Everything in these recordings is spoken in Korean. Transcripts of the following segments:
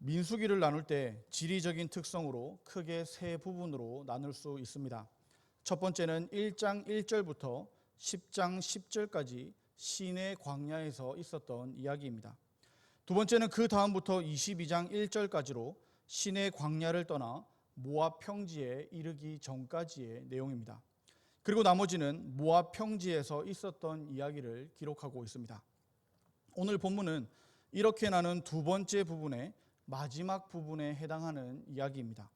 민수기를 나눌 때 지리적인 특성으로 크게 세 부분으로 나눌 수 있습니다. 첫 번째는 1장 1절부터 10장 10절까지 시내 광야에서 있었던 이야기입니다. 두 번째는 그 다음부터 22장 1절까지로 시내 광야를 떠나 모압 평지에 이르기 전까지의 내용입니다. 그리고 나머지는 모압 평지에서 있었던 이야기를 기록하고 있습니다. 오늘 본문은 이렇게 나눈 두 번째 부분의 마지막 부분에 해당하는 이야기입니다.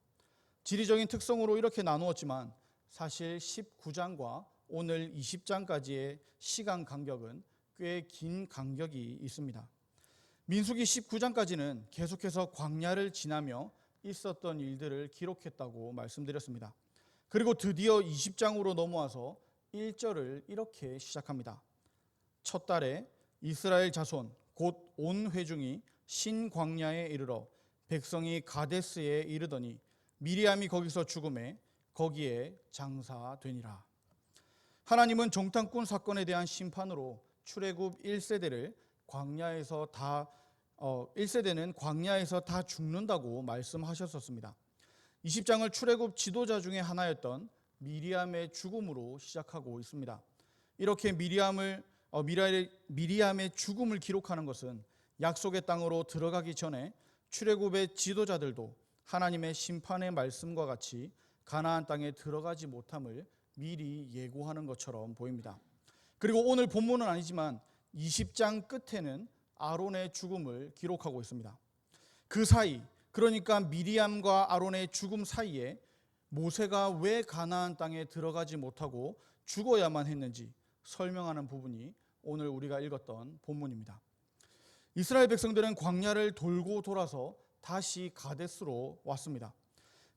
지리적인 특성으로 이렇게 나누었지만 사실 19장과 오늘 20장까지의 시간 간격은 꽤 긴 간격이 있습니다. 민수기 19장까지는 계속해서 광야를 지나며 있었던 일들을 기록했다고 말씀드렸습니다. 그리고 드디어 20장으로 넘어와서 1절을 이렇게 시작합니다. 첫 달에 이스라엘 자손 곧 온 회중이 신광야에 이르러 백성이 가데스에 이르더니 미리암이 거기서 죽음에 거기에 장사되니라. 하나님은 정탐꾼 사건에 대한 심판으로 출애굽 1세대를 1세대는 광야에서 다 죽는다고 말씀하셨었습니다. 20장을 출애굽 지도자 중에 하나였던 미리암의 죽음으로 시작하고 있습니다. 이렇게 미리암의 죽음을 기록하는 것은 약속의 땅으로 들어가기 전에 출애굽의 지도자들도 하나님의 심판의 말씀과 같이 가나안 땅에 들어가지 못함을 미리 예고하는 것처럼 보입니다. 그리고 오늘 본문은 아니지만 20장 끝에는 아론의 죽음을 기록하고 있습니다. 그 사이, 그러니까 미리암과 아론의 죽음 사이에 모세가 왜 가나안 땅에 들어가지 못하고 죽어야만 했는지 설명하는 부분이 오늘 우리가 읽었던 본문입니다. 이스라엘 백성들은 광야를 돌고 돌아서 다시 가데스로 왔습니다.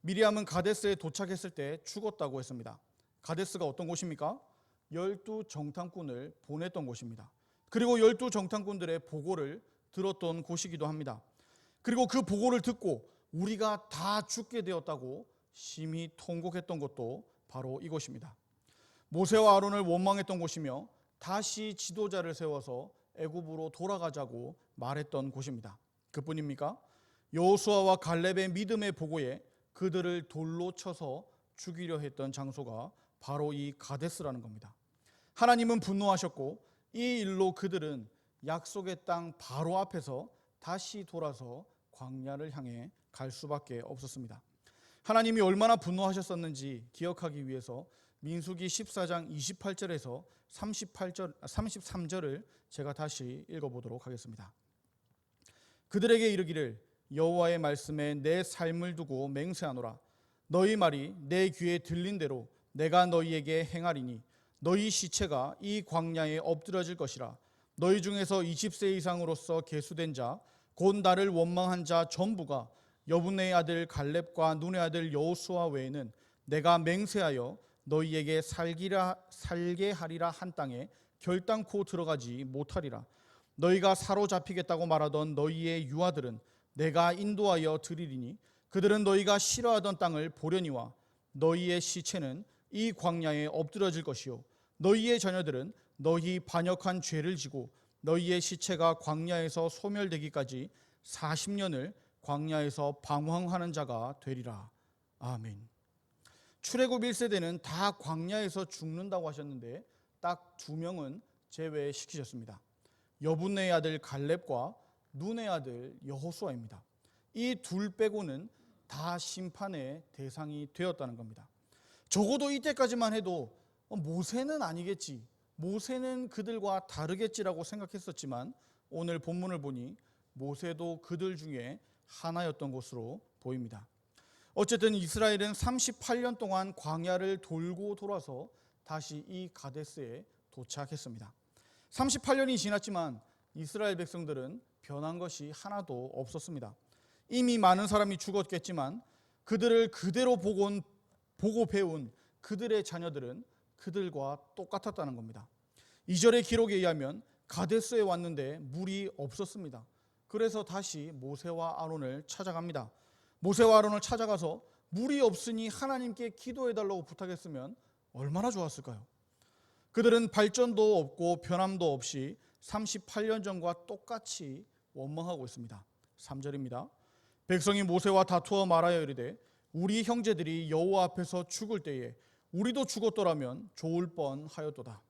미리암은 가데스에 도착했을 때 죽었다고 했습니다. 가데스가 어떤 곳입니까? 12 정탐꾼을 보냈던 곳입니다. 그리고 12 정탐꾼들의 보고를 들었던 곳이기도 합니다. 그리고 그 보고를 듣고 우리가 다 죽게 되었다고 심히 통곡했던 곳도 바로 이곳입니다. 모세와 아론을 원망했던 곳이며 다시 지도자를 세워서 애굽으로 돌아가자고 말했던 곳입니다. 그뿐입니까? 여호수아와 갈렙의 믿음의 보고에 그들을 돌로 쳐서 죽이려 했던 장소가 바로 이 가데스라는 겁니다. 하나님은 분노하셨고 이 일로 그들은 약속의 땅 바로 앞에서 다시 돌아서 광야를 향해 갈 수밖에 없었습니다. 하나님이 얼마나 분노하셨었는지 기억하기 위해서 민수기 14장 28절에서 33절을 제가 다시 읽어보도록 하겠습니다. 그들에게 이르기를 여호와의 말씀에 내 삶을 두고 맹세하노라. 너희 말이 내 귀에 들린 대로 내가 너희에게 행하리니 너희 시체가 이 광야에 엎드려질 것이라. 너희 중에서 20세 이상으로서 계수된 자 곧 나를 원망한 자 전부가 여분의 아들 갈렙과 눈의 아들 여호수아 외에는 내가 맹세하여 너희에게 살게 하리라 한 땅에 결단코 들어가지 못하리라. 너희가 사로잡히겠다고 말하던 너희의 유아들은 내가 인도하여 드리리니 그들은 너희가 싫어하던 땅을 보려니와 너희의 시체는 이 광야에 엎드려질 것이요 너희의 자녀들은 너희 반역한 죄를 지고 너희의 시체가 광야에서 소멸되기까지 40년을 광야에서 방황하는 자가 되리라. 아멘. 출애굽 1세대는 다 광야에서 죽는다고 하셨는데 딱 2명은 제외시키셨습니다. 여분의 아들 갈렙과 눈의 아들 여호수아입니다. 이 둘 빼고는 다 심판의 대상이 되었다는 겁니다. 적어도 이때까지만 해도 모세는 아니겠지, 모세는 그들과 다르겠지라고 생각했었지만 오늘 본문을 보니 모세도 그들 중에 하나였던 것으로 보입니다. 어쨌든 이스라엘은 38년 동안 광야를 돌고 돌아서 다시 이 가데스에 도착했습니다. 38년이 지났지만 이스라엘 백성들은 변한 것이 하나도 없었습니다. 이미 많은 사람이 죽었겠지만 그들을 그대로 보고 배운 그들의 자녀들은 그들과 똑같았다는 겁니다. 2절의 기록에 의하면 가데스에 왔는데 물이 없었습니다. 그래서 다시 모세와 아론을 찾아갑니다. 모세와 아론을 찾아가서 물이 없으니 하나님께 기도해달라고 부탁했으면 얼마나 좋았을까요? 그들은 발전도 없고 변함도 없이 38년 전과 똑같이 원망하고 있습니다. 3절입니다. 백성이 모세와 다투어 말하여 이르되 우리 형제들이 여호와 앞에서 죽을 때에 우리도 죽었더라면 좋을 뻔하였도다.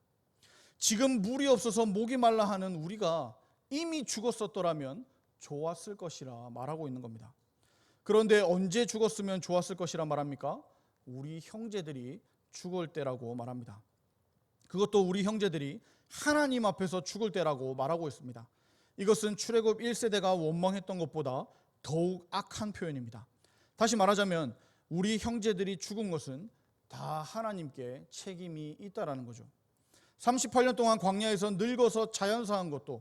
지금 물이 없어서 목이 말라 하는 우리가 이미 죽었었더라면 좋았을 것이라 말하고 있는 겁니다. 그런데 언제 죽었으면 좋았을 것이라 말합니까? 우리 형제들이 죽을 때라고 말합니다. 그것도 우리 형제들이 하나님 앞에서 죽을 때라고 말하고 있습니다. 이것은 출애굽 1세대가 원망했던 것보다 더욱 악한 표현입니다. 다시 말하자면 우리 형제들이 죽은 것은 다 하나님께 책임이 있다라는 거죠. 38년 동안 광야에서 늙어서 자연사한 것도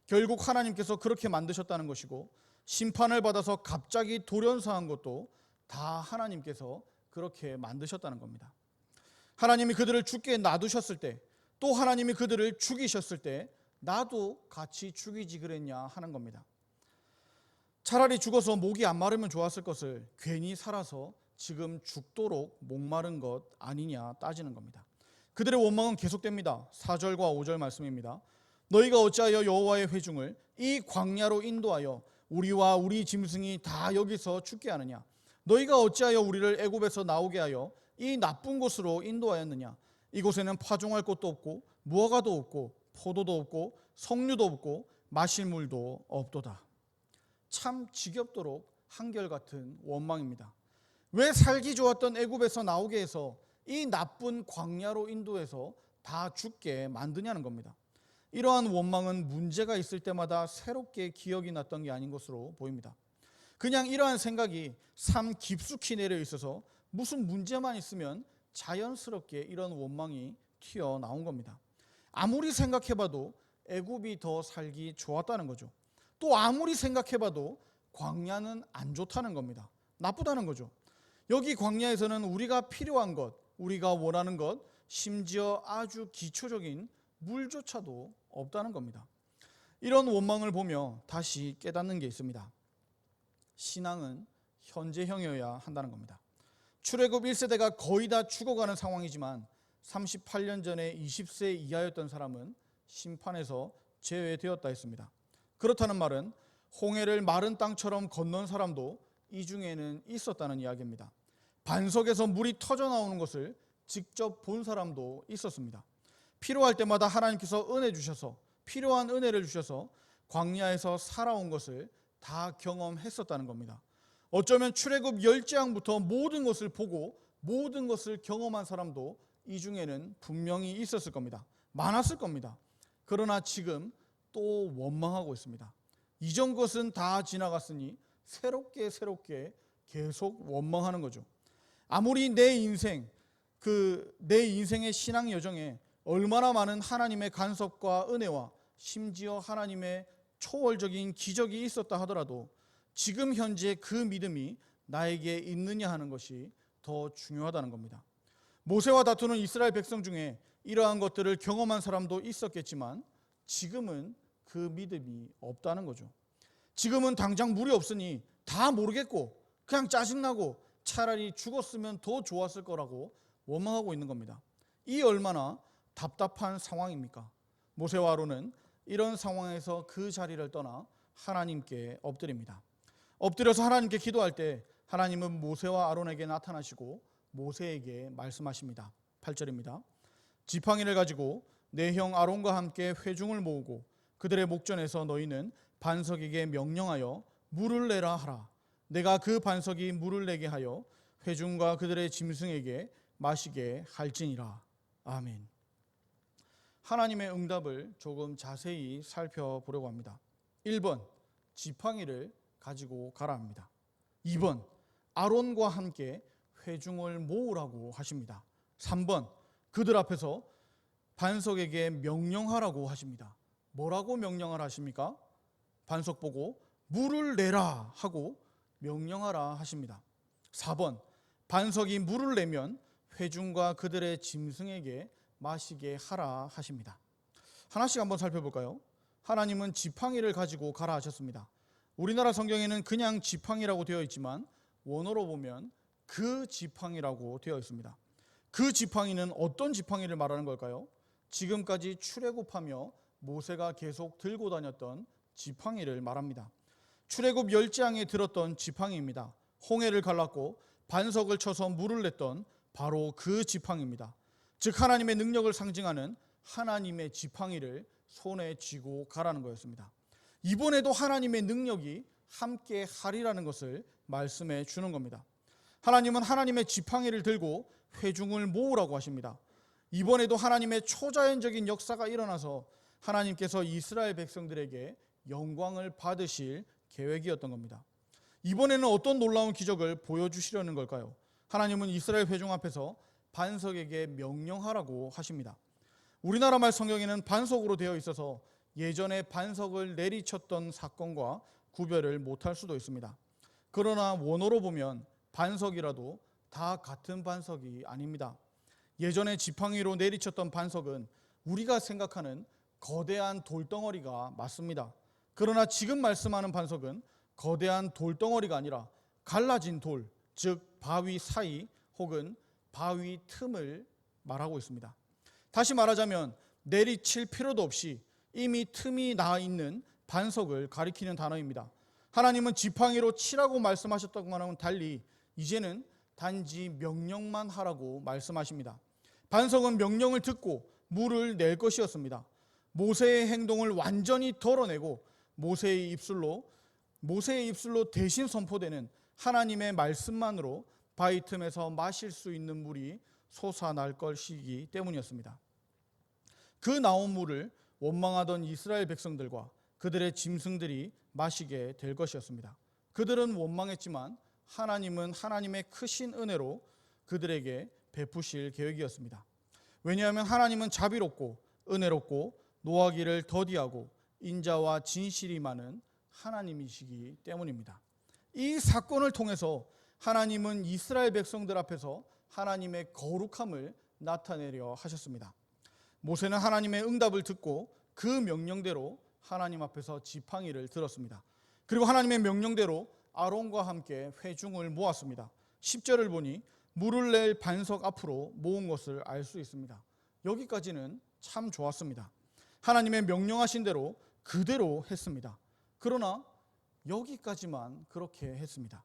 결국 하나님께서 그렇게 만드셨다는 것이고, 심판을 받아서 갑자기 돌연사한 것도 다 하나님께서 그렇게 만드셨다는 겁니다. 하나님이 그들을 죽게 놔두셨을 때, 또 하나님이 그들을 죽이셨을 때 나도 같이 죽이지 그랬냐 하는 겁니다. 차라리 죽어서 목이 안 마르면 좋았을 것을 괜히 살아서 지금 죽도록 목마른 것 아니냐 따지는 겁니다. 그들의 원망은 계속됩니다. 4절과 5절 말씀입니다. 너희가 어찌하여 여호와의 회중을 이 광야로 인도하여 우리와 우리 짐승이 다 여기서 죽게 하느냐? 너희가 어찌하여 우리를 애굽에서 나오게 하여 이 나쁜 곳으로 인도하였느냐? 이곳에는 파종할 곳도 없고 무화과도 없고 포도도 없고 석류도 없고 마실 물도 없도다. 참 지겹도록 한결같은 원망입니다. 왜 살기 좋았던 애굽에서 나오게 해서 이 나쁜 광야로 인도해서 다 죽게 만드냐는 겁니다. 이러한 원망은 문제가 있을 때마다 새롭게 기억이 났던 게 아닌 것으로 보입니다. 그냥 이러한 생각이 삶 깊숙이 내려 있어서 무슨 문제만 있으면 자연스럽게 이런 원망이 튀어나온 겁니다. 아무리 생각해봐도 애굽이 더 살기 좋았다는 거죠. 또 아무리 생각해봐도 광야는 안 좋다는 겁니다. 나쁘다는 거죠. 여기 광야에서는 우리가 필요한 것, 우리가 원하는 것, 심지어 아주 기초적인 물조차도 없다는 겁니다. 이런 원망을 보며 다시 깨닫는 게 있습니다. 신앙은 현재형이어야 한다는 겁니다. 출애굽 1세대가 거의 다 죽어가는 상황이지만 38년 전에 20세 이하였던 사람은 심판에서 제외되었다 했습니다. 그렇다는 말은 홍해를 마른 땅처럼 건넌 사람도 이 중에는 있었다는 이야기입니다. 반석에서 물이 터져 나오는 것을 직접 본 사람도 있었습니다. 필요할 때마다 하나님께서 은혜 주셔서, 필요한 은혜를 주셔서 광야에서 살아온 것을 다 경험했었다는 겁니다. 어쩌면 출애굽 10장부터 모든 것을 보고 모든 것을 경험한 사람도 이 중에는 분명히 있었을 겁니다. 많았을 겁니다. 그러나 지금 또 원망하고 있습니다. 이전 것은 다 지나갔으니 새롭게 계속 원망하는 거죠. 아무리 내 인생의 신앙 여정에 얼마나 많은 하나님의 간섭과 은혜와 심지어 하나님의 초월적인 기적이 있었다 하더라도 지금 현재 그 믿음이 나에게 있느냐 하는 것이 더 중요하다는 겁니다. 모세와 다투는 이스라엘 백성 중에 이러한 것들을 경험한 사람도 있었겠지만 지금은 그 믿음이 없다는 거죠. 지금은 당장 물이 없으니 다 모르겠고 그냥 짜증나고 차라리 죽었으면 더 좋았을 거라고 원망하고 있는 겁니다. 이 얼마나 답답한 상황입니까? 모세와 아론은 이런 상황에서 그 자리를 떠나 하나님께 엎드립니다. 엎드려서 하나님께 기도할 때 하나님은 모세와 아론에게 나타나시고 모세에게 말씀하십니다. 8절입니다. 지팡이를 가지고 내 형 아론과 함께 회중을 모으고 그들의 목전에서 너희는 반석에게 명령하여 물을 내라 하라. 내가 그 반석이 물을 내게 하여 회중과 그들의 짐승에게 마시게 할지니라. 아멘. 하나님의 응답을 조금 자세히 살펴보려고 합니다. 1번, 지팡이를 가지고 가라 합니다. 2번, 아론과 함께 회중을 모으라고 하십니다. 3번, 그들 앞에서 반석에게 명령하라고 하십니다. 뭐라고 명령을 하십니까? 반석 보고 물을 내라 하고 명령하라 하십니다. 4번, 반석이 물을 내면 회중과 그들의 짐승에게 마시게 하라 하십니다. 하나씩 한번 살펴볼까요? 하나님은 지팡이를 가지고 가라 하셨습니다. 우리나라 성경에는 그냥 지팡이라고 되어 있지만 원어로 보면 그 지팡이라고 되어 있습니다. 그 지팡이는 어떤 지팡이를 말하는 걸까요? 지금까지 출애굽하며 모세가 계속 들고 다녔던 지팡이를 말합니다. 출애굽 열지장에 들었던 지팡이입니다. 홍해를 갈랐고 반석을 쳐서 물을 냈던 바로 그 지팡이입니다. 즉 하나님의 능력을 상징하는 하나님의 지팡이를 손에 쥐고 가라는 거였습니다. 이번에도 하나님의 능력이 함께 하리라는 것을 말씀해 주는 겁니다. 하나님은 하나님의 지팡이를 들고 회중을 모으라고 하십니다. 이번에도 하나님의 초자연적인 역사가 일어나서 하나님께서 이스라엘 백성들에게 영광을 받으실 계획이었던 겁니다. 이번에는 어떤 놀라운 기적을 보여주시려는 걸까요? 하나님은 이스라엘 회중 앞에서 반석에게 명령하라고 하십니다. 우리나라 말 성경에는 반석으로 되어 있어서 예전에 반석을 내리쳤던 사건과 구별을 못할 수도 있습니다. 그러나 원어로 보면 반석이라도 다 같은 반석이 아닙니다. 예전에 지팡이로 내리쳤던 반석은 우리가 생각하는 거대한 돌덩어리가 맞습니다. 그러나 지금 말씀하는 반석은 거대한 돌덩어리가 아니라 갈라진 돌, 즉 바위 사이 혹은 바위 틈을 말하고 있습니다. 다시 말하자면 내리칠 필요도 없이 이미 틈이 나 있는 반석을 가리키는 단어입니다. 하나님은 지팡이로 치라고 말씀하셨던 거와는 달리 이제는 단지 명령만 하라고 말씀하십니다. 반석은 명령을 듣고 물을 낼 것이었습니다. 모세의 행동을 완전히 덜어내고 모세의 입술로 대신 선포되는 하나님의 말씀만으로 바위 틈에서 마실 수 있는 물이 솟아날 것이기 때문이었습니다. 그 나온 물을 원망하던 이스라엘 백성들과 그들의 짐승들이 마시게 될 것이었습니다. 그들은 원망했지만 하나님은 하나님의 크신 은혜로 그들에게 베푸실 계획이었습니다. 왜냐하면 하나님은 자비롭고 은혜롭고 노하기를 더디하고 인자와 진실이 많은 하나님이시기 때문입니다. 이 사건을 통해서 하나님은 이스라엘 백성들 앞에서 하나님의 거룩함을 나타내려 하셨습니다. 모세는 하나님의 응답을 듣고 그 명령대로 하나님 앞에서 지팡이를 들었습니다. 그리고 하나님의 명령대로 아론과 함께 회중을 모았습니다. 10절을 보니 물을 낼 반석 앞으로 모은 것을 알 수 있습니다. 여기까지는 참 좋았습니다. 하나님의 명령하신 대로 그대로 했습니다. 그러나 여기까지만 그렇게 했습니다.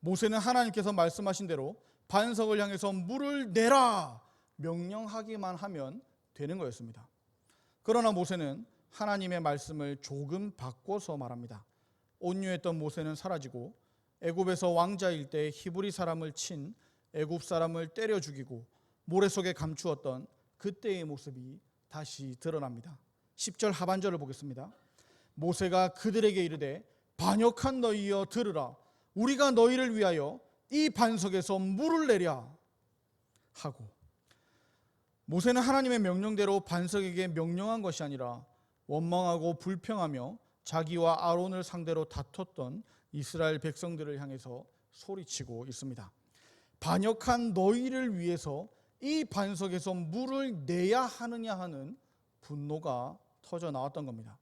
모세는 하나님께서 말씀하신 대로 반석을 향해서 물을 내라 명령하기만 하면 되는 거였습니다. 그러나 모세는 하나님의 말씀을 조금 바꿔서 말합니다. 온유했던 모세는 사라지고 애굽에서 왕자일 때 히브리 사람을 친 애굽 사람을 때려 죽이고 모래 속에 감추었던 그때의 모습이 다시 드러납니다. 10절 하반절을 보겠습니다. 모세가 그들에게 이르되 반역한 너희여 들으라. 우리가 너희를 위하여 이 반석에서 물을 내랴 하고, 모세는 하나님의 명령대로 반석에게 명령한 것이 아니라 원망하고 불평하며 자기와 아론을 상대로 다퉜던 이스라엘 백성들을 향해서 소리치고 있습니다. 반역한 너희를 위해서 이 반석에서 물을 내야 하느냐 하는 분노가 터져 나왔던 겁니다.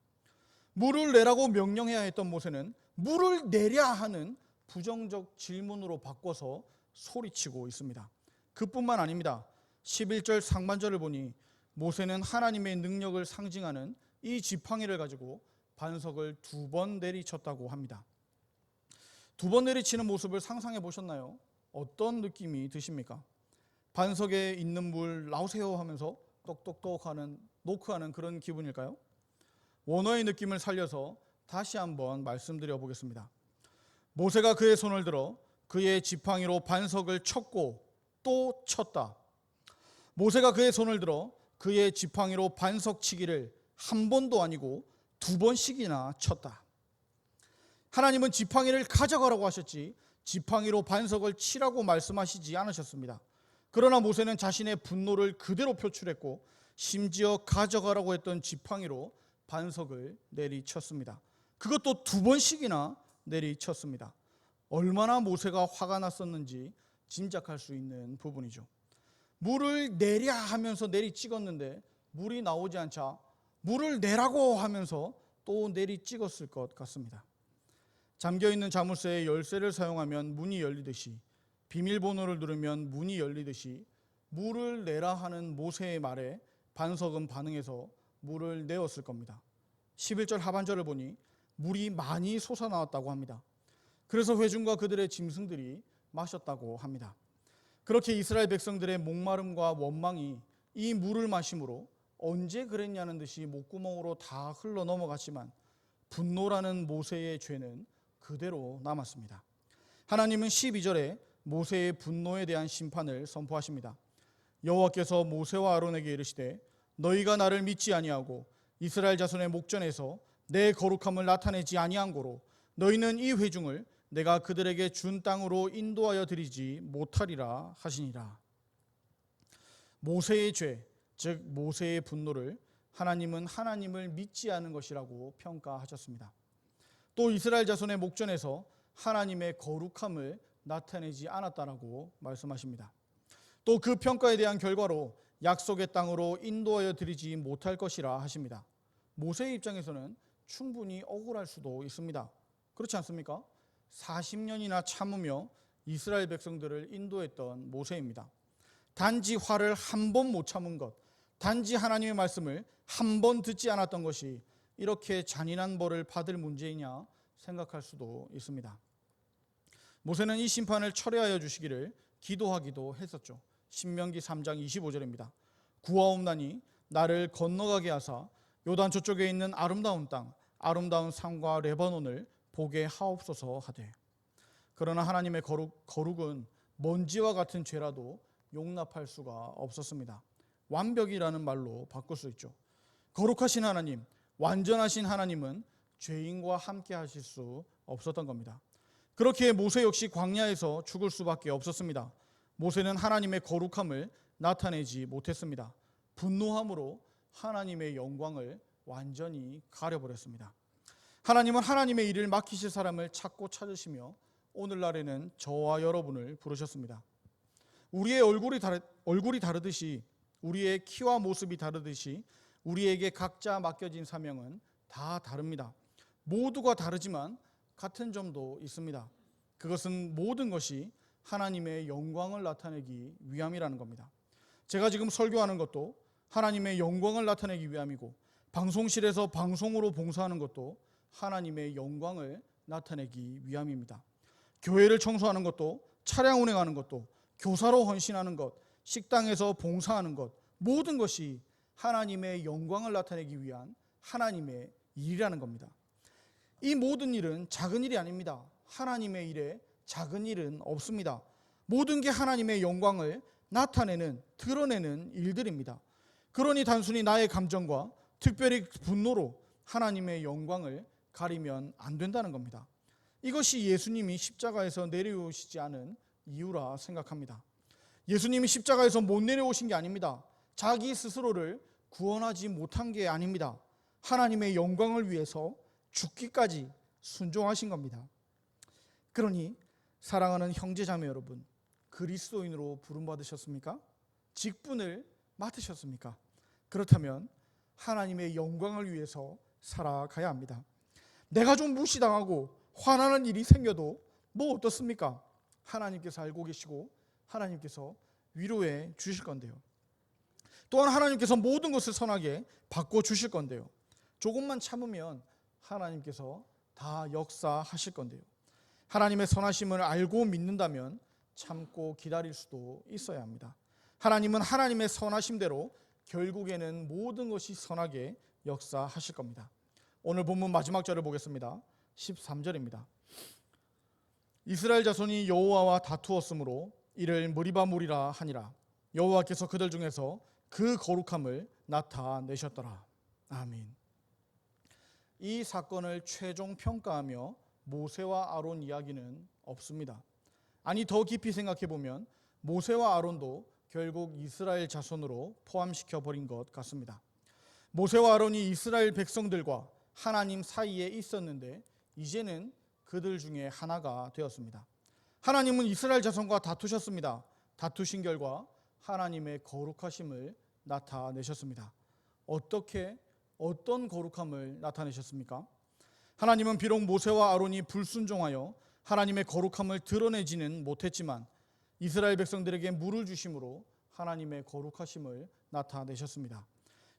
물을 내라고 명령해야 했던 모세는 물을 내랴 하는 부정적 질문으로 바꿔서 소리치고 있습니다. 그뿐만 아닙니다. 11절 상반절을 보니 모세는 하나님의 능력을 상징하는 이 지팡이를 가지고 반석을 2번 내리쳤다고 합니다. 2번 내리치는 모습을 상상해 보셨나요? 어떤 느낌이 드십니까? 반석에 있는 물 나오세요 하면서 똑똑똑 하는 노크하는 그런 기분일까요? 원어의 느낌을 살려서 다시 한번 말씀드려 보겠습니다. 모세가 그의 손을 들어 그의 지팡이로 반석을 쳤고 또 쳤다. 모세가 그의 손을 들어 그의 지팡이로 반석 치기를 한 번도 아니고 2번씩이나 쳤다. 하나님은 지팡이를 가져가라고 하셨지 지팡이로 반석을 치라고 말씀하시지 않으셨습니다. 그러나 모세는 자신의 분노를 그대로 표출했고 심지어 가져가라고 했던 지팡이로 반석을 내리쳤습니다. 그것도 2번씩이나 내리쳤습니다. 얼마나 모세가 화가 났었는지 짐작할 수 있는 부분이죠. 물을 내랴 하면서 내리찍었는데 물이 나오지 않자 물을 내라고 하면서 또 내리찍었을 것 같습니다. 잠겨있는 자물쇠의 열쇠를 사용하면 문이 열리듯이, 비밀번호를 누르면 문이 열리듯이 물을 내라 하는 모세의 말에 반석은 반응해서 물을 내었을 겁니다. 11절 하반절을 보니 물이 많이 솟아나왔다고 합니다. 그래서 회중과 그들의 짐승들이 마셨다고 합니다. 그렇게 이스라엘 백성들의 목마름과 원망이 이 물을 마심으로 언제 그랬냐는 듯이 목구멍으로 다 흘러 넘어갔지만 분노라는 모세의 죄는 그대로 남았습니다. 하나님은 12절에 모세의 분노에 대한 심판을 선포하십니다. 여호와께서 모세와 아론에게 이르시되 너희가 나를 믿지 아니하고 이스라엘 자손의 목전에서 내 거룩함을 나타내지 아니한 고로 너희는 이 회중을 내가 그들에게 준 땅으로 인도하여 드리지 못하리라 하시니라. 모세의 죄, 즉 모세의 분노를 하나님은 하나님을 믿지 않은 것이라고 평가하셨습니다. 또 이스라엘 자손의 목전에서 하나님의 거룩함을 나타내지 않았다라고 말씀하십니다. 또 그 평가에 대한 결과로 약속의 땅으로 인도하여 드리지 못할 것이라 하십니다. 모세의 입장에서는 충분히 억울할 수도 있습니다. 그렇지 않습니까? 40년이나 참으며 이스라엘 백성들을 인도했던 모세입니다. 단지 화를 한 번 못 참은 것, 단지 하나님의 말씀을 한 번 듣지 않았던 것이 이렇게 잔인한 벌을 받을 문제이냐 생각할 수도 있습니다. 모세는 이 심판을 철회하여 주시기를 기도하기도 했었죠. 신명기 3장 25절입니다. 구하옵나니 나를 건너가게 하사 요단 저쪽에 있는 아름다운 땅, 아름다운 산과 레바논을 보게 하옵소서 하되. 그러나 하나님의 거룩은 먼지와 같은 죄라도 용납할 수가 없었습니다. 완벽이라는 말로 바꿀 수 있죠. 거룩하신 하나님, 완전하신 하나님은 죄인과 함께 하실 수 없었던 겁니다. 그렇게 모세 역시 광야에서 죽을 수밖에 없었습니다. 모세는 하나님의 거룩함을 나타내지 못했습니다. 분노함으로 하나님의 영광을 완전히 가려버렸습니다. 하나님은 하나님의 일을 맡기실 사람을 찾고 찾으시며 오늘날에는 저와 여러분을 부르셨습니다. 우리의 얼굴이 다르듯이, 우리의 키와 모습이 다르듯이 우리에게 각자 맡겨진 사명은 다 다릅니다. 모두가 다르지만 같은 점도 있습니다. 그것은 모든 것이 하나님의 영광을 나타내기 위함이라는 겁니다. 제가 지금 설교하는 것도 하나님의 영광을 나타내기 위함이고, 방송실에서 방송으로 봉사하는 것도 하나님의 영광을 나타내기 위함입니다. 교회를 청소하는 것도, 차량 운행하는 것도, 교사로 헌신하는 것, 식당에서 봉사하는 것, 모든 것이 하나님의 영광을 나타내기 위한 하나님의 일이라는 겁니다. 이 모든 일은 작은 일이 아닙니다. 하나님의 일에 작은 일은 없습니다. 모든 게 하나님의 영광을 나타내는, 드러내는 일들입니다. 그러니 단순히 나의 감정과 특별히 분노로 하나님의 영광을 가리면 안 된다는 겁니다. 이것이 예수님이 십자가에서 내려오시지 않은 이유라 생각합니다. 예수님이 십자가에서 못 내려오신 게 아닙니다. 자기 스스로를 구원하지 못한 게 아닙니다. 하나님의 영광을 위해서 죽기까지 순종하신 겁니다. 그러니 사랑하는 형제자매 여러분, 그리스도인으로 부름받으셨습니까? 직분을 맡으셨습니까? 그렇다면 하나님의 영광을 위해서 살아가야 합니다. 내가 좀 무시당하고 화나는 일이 생겨도 뭐 어떻습니까? 하나님께서 알고 계시고 하나님께서 위로해 주실 건데요. 또한 하나님께서 모든 것을 선하게 바꿔주실 건데요. 조금만 참으면 하나님께서 다 역사하실 건데요. 하나님의 선하심을 알고 믿는다면 참고 기다릴 수도 있어야 합니다. 하나님은 하나님의 선하심대로 결국에는 모든 것이 선하게 역사하실 겁니다. 오늘 본문 마지막 절을 보겠습니다. 13절입니다. 이스라엘 자손이 여호와와 다투었으므로 이를 무리바 무리라 하니라. 여호와께서 그들 중에서 그 거룩함을 나타내셨더라. 아멘. 이 사건을 최종 평가하며 모세와 아론 이야기는 없습니다. 아니, 더 깊이 생각해 보면 모세와 아론도 결국 이스라엘 자손으로 포함시켜 버린 것 같습니다. 모세와 아론이 이스라엘 백성들과 하나님 사이에 있었는데 이제는 그들 중에 하나가 되었습니다. 하나님은 이스라엘 자손과 다투셨습니다. 다투신 결과 하나님의 거룩하심을 나타내셨습니다. 어떤 거룩함을 나타내셨습니까? 하나님은 비록 모세와 아론이 불순종하여 하나님의 거룩함을 드러내지는 못했지만 이스라엘 백성들에게 물을 주심으로 하나님의 거룩하심을 나타내셨습니다.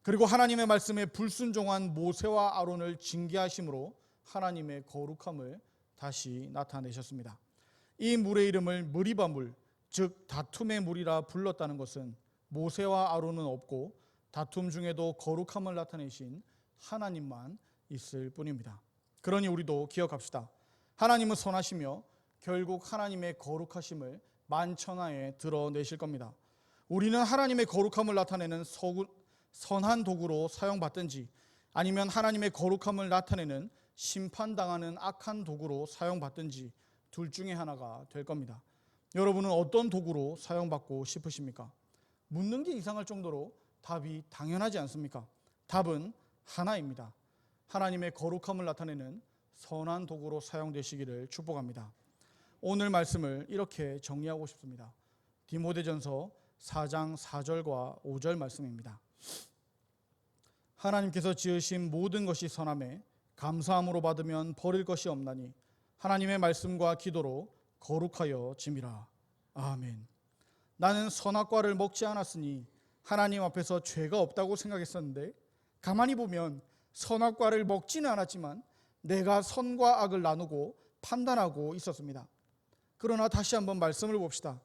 그리고 하나님의 말씀에 불순종한 모세와 아론을 징계하심으로 하나님의 거룩함을 다시 나타내셨습니다. 이 물의 이름을 무리바 물, 즉 다툼의 물이라 불렀다는 것은 모세와 아론은 없고 다툼 중에도 거룩함을 나타내신 하나님만 있을 뿐입니다. 그러니 우리도 기억합시다. 하나님은 선하시며 결국 하나님의 거룩하심을 만천하에 드러내실 겁니다. 우리는 하나님의 거룩함을 나타내는 선한 도구로 사용받든지 아니면 하나님의 거룩함을 나타내는 심판당하는 악한 도구로 사용받든지 둘 중에 하나가 될 겁니다. 여러분은 어떤 도구로 사용받고 싶으십니까? 묻는 게 이상할 정도로 답이 당연하지 않습니까? 답은 하나입니다. 하나님의 거룩함을 나타내는 선한 도구로 사용되시기를 축복합니다. 오늘 말씀을 이렇게 정리하고 싶습니다. 디모데전서 4장 4절과 5절 말씀입니다. 하나님께서 지으신 모든 것이 선하매 감사함으로 받으면 버릴 것이 없나니 하나님의 말씀과 기도로 거룩하여 짐이라. 아멘. 나는 선악과를 먹지 않았으니 하나님 앞에서 죄가 없다고 생각했었는데 가만히 보면 선악과를 먹지는 않았지만 내가 선과 악을 나누고 판단하고 있었습니다. 그러나 다시 한번 말씀을 봅시다.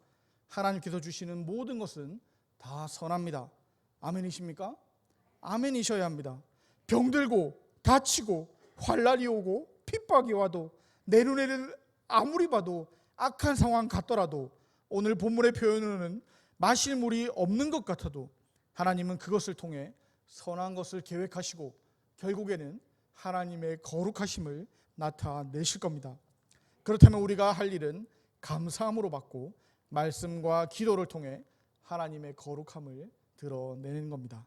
하나님께서 주시는 모든 것은 다 선합니다. 아멘이십니까? 아멘이셔야 합니다. 병들고 다치고 환난이 오고 핍박이 와도 내 눈에는 아무리 봐도 악한 상황 같더라도 오늘 본문의 표현으로는 마실 물이 없는 것 같아도 하나님은 그것을 통해 선한 것을 계획하시고 결국에는 하나님의 거룩하심을 나타내실 겁니다. 그렇다면 우리가 할 일은 감사함으로 받고 말씀과 기도를 통해 하나님의 거룩함을 드러내는 겁니다.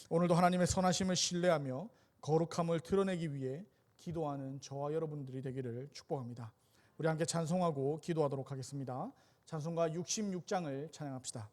오늘도 하나님의 선하심을 신뢰하며 거룩함을 드러내기 위해 기도하는 저와 여러분들이 되기를 축복합니다. 우리 함께 찬송하고 기도하도록 하겠습니다. 찬송가 66장을 찬양합시다.